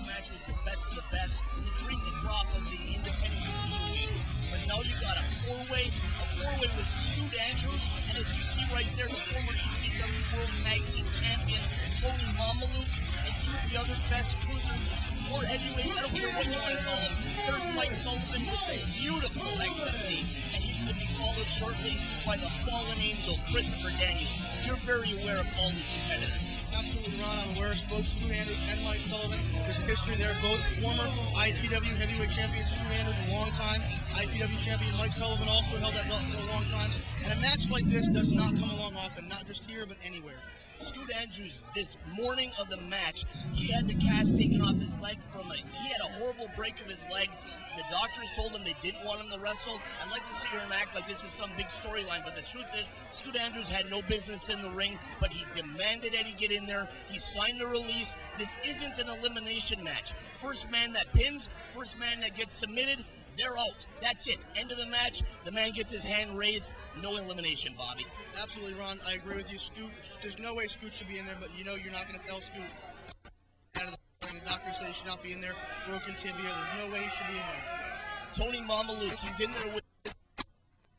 match with the best of the best, the cream and crop of the independent division. But now you got a four-way with Scoot Andrews, and as you see right there, the former ECW World Tag Team Champion Tony Mamaluke, and two of the other best cruisers or heavyweights, I don't care what you want to call them. There's Mike Sullivan with a beautiful XFC, and he's going to be followed shortly by the fallen angel Christopher Daniels. You're very aware of all these competitors. Absolutely, Ron. I'm aware of both Scoot Andrews and Mike Sullivan. There's history there. Both former IPW heavyweight champions. Scoot Andrews a long time. IPW champion Mike Sullivan also held that belt for a long time. And a match like this does not come along often, not just here, but anywhere. Scoot Andrews, this morning of the match, he had the cast taken off his leg he had a horrible break of his leg. The doctors told him they didn't want him to wrestle. I'd like to sit here and act like this is some big storyline, but the truth is, Scoot Andrews had no business in the ring, but he demanded Eddie get in there. He signed the release. This isn't an elimination match. First man that pins, first man that gets submitted, they're out. That's it. End of the match. The man gets his hand raised. No elimination, Bobby. Absolutely, Ron. I agree with you. Scoot, there's no way Scoot should be in there, but you know you're not going to tell Scoot out of the doctor said he should not be in there. Broken tibia. There's no way he should be in there. Tony Mamaluke, he's in there with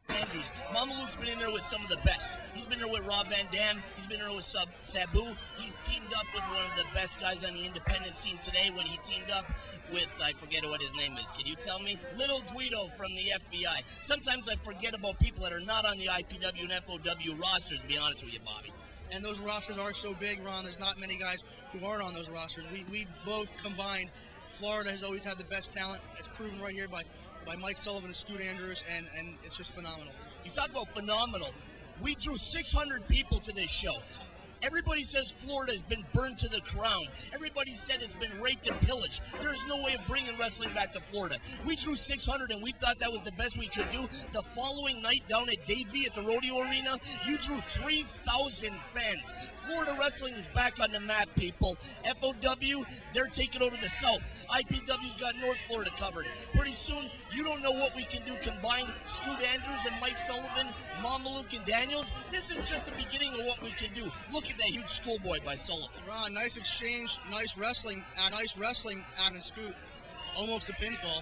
Andrews. Mamaluke's been in there with some of the best. He's been there with Rob Van Dam. He's been there with Sabu. He's teamed up with one of the best guys on the independent scene today when he teamed up with, I forget what his name is. Can you tell me? Little Guido from the FBI. Sometimes I forget about people that are not on the IPW and FOW rosters, to be honest with you, Bobby. And those rosters are so big, Ron. There's not many guys who aren't on those rosters. We both combined. Florida has always had the best talent. It's proven right here by Mike Sullivan and Scoot Andrews, and it's just phenomenal. You talk about phenomenal. We drew 600 people to this show. Everybody says Florida has been burned to the ground. Everybody said it's been raped and pillaged. There's no way of bringing wrestling back to Florida. We drew 600, and we thought that was the best we could do. The following night down at Davie at the Rodeo Arena, you drew 3,000 fans. Florida wrestling is back on the map, people. FOW, they're taking over the South. IPW's got North Florida covered. Pretty soon, you don't know what we can do combined. Scoot Andrews and Mike Sullivan, Mamaluke and Daniels. This is just the beginning of what we can do. Look at that huge schoolboy by Sullivan. Ron, nice exchange, nice wrestling out of Scoot. Almost a pinfall.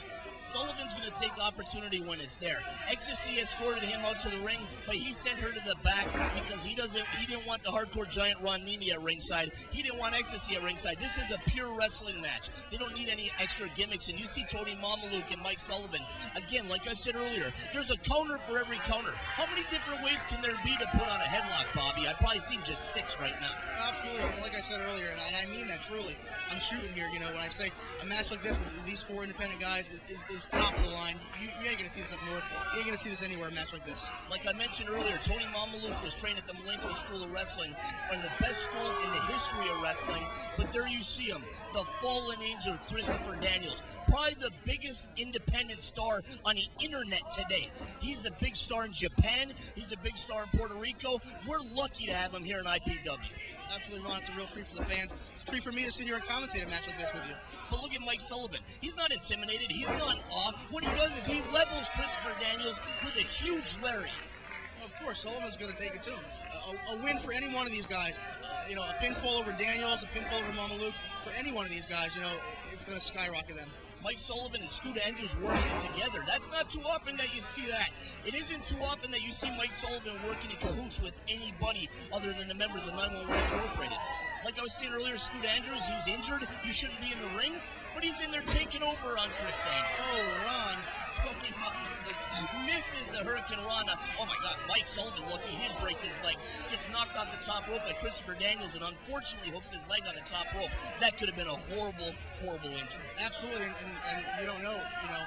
Sullivan's going to take opportunity when it's there. Ecstasy escorted him out to the ring, but he sent her to the back because he didn't want the hardcore giant Ron Nemi at ringside. He didn't want Ecstasy at ringside. This is a pure wrestling match. They don't need any extra gimmicks, and you see Tony Mamaluke and Mike Sullivan. Again, like I said earlier, there's a counter for every counter. How many different ways can there be to put on a headlock, Bobby? I've probably seen just 6 right now. Absolutely, like I said earlier, and I mean that truly. I'm shooting here, you know, when I say a match like this with these 4 independent guys is top of the line. You ain't going to see this up north. You ain't going to see this anywhere, a match like this. Like I mentioned earlier, Tony Mamaluke was trained at the Malenko School of Wrestling, one of the best schools in the history of wrestling. But there you see him, the fallen angel Christopher Daniels, probably the biggest independent star on the internet today. He's a big star in Japan. He's a big star in Puerto Rico. We're lucky to have him here in IPW. Absolutely, Ron. It's a real treat for the fans. It's a treat for me to sit here and commentate a match like this with you. But look at Mike Sullivan. He's not intimidated. He's not in awe. What he does is he levels Christopher Daniels with a huge lariat. Of course, Sullivan's going to take it to him. A win for any one of these guys. You know, a pinfall over Daniels, a pinfall over Mamaluke. For any one of these guys, you know, it's going to skyrocket them. Mike Sullivan and Scoot Andrews working together. That's not too often that you see that. It isn't too often that you see Mike Sullivan working in cahoots with anybody other than the members of 911 Incorporated. Like I was saying earlier, Scoot Andrews, he's injured. He shouldn't be in the ring, but he's in there taking over on Chris Daniels. Oh, Ron. Tony Mamaluke misses a Hurricane Rana. Oh my God, Mike Sullivan, lucky he didn't break his leg. Gets knocked off the top rope by Christopher Daniels and unfortunately hooks his leg on the top rope. That could have been a horrible, horrible injury. Absolutely, and you don't know, you know,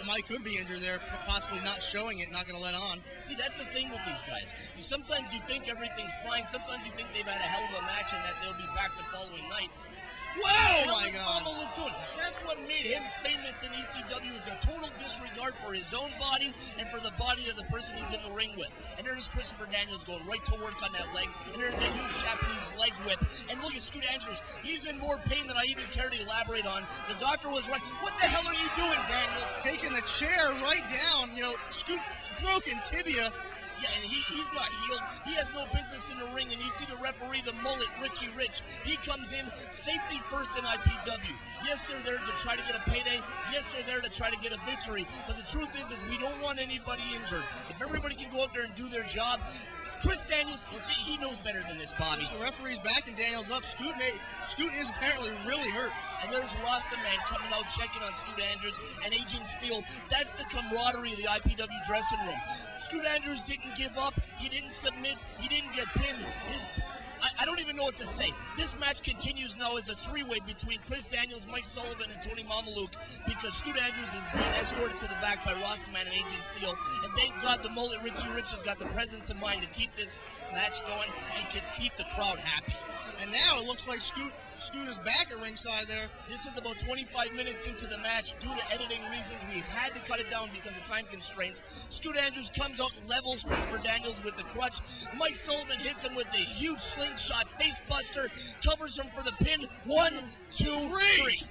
Mike could be injured there, possibly not showing it, not going to let on. See, that's the thing with these guys. Sometimes you think everything's fine. Sometimes you think they've had a hell of a match and that they'll be back the following night. Wow, my God. That's what made him famous in ECW, is a total disregard for his own body and for the body of the person he's in the ring with. And there's Christopher Daniels going right to work on that leg. And there's a huge Japanese leg whip. And look at Scoot Andrews. He's in more pain than I even care to elaborate on. The doctor was right. What the hell are you doing, Daniels? Taking the chair right down. You know, Scoot broken tibia. Yeah, and he's not healed. He has no business in the ring, and you see the referee, the mullet, Richie Rich. He comes in, safety first in IPW. Yes, they're there to try to get a payday. Yes, they're there to try to get a victory. But the truth is we don't want anybody injured. If everybody can go out there and do their job, Chris Daniels, he knows better than this, Bobby. The referee's back and Daniels up. Scoot is apparently really hurt. And there's Rasta Man coming out, checking on Scoot Andrews and Agent Steel. That's the camaraderie of the IPW dressing room. Scoot Andrews didn't give up. He didn't submit. He didn't get pinned. I don't even know what to say. This match continues now as a three-way between Chris Daniels, Mike Sullivan, and Tony Mamaluke, because Scoot Andrews is being escorted to the back by Rasta Man and Agent Steel. And thank God the mullet Richie Rich has got the presence of mind to keep this match going and can keep the crowd happy. And now it looks like Scoot is back at ringside there. This is about 25 minutes into the match. Due to editing reasons, we've had to cut it down because of time constraints. Scoot Andrews comes out and levels Christopher Daniels with the crutch. Mike Sullivan hits him with the huge slingshot face buster, covers him for the pin. 1, 2, 3.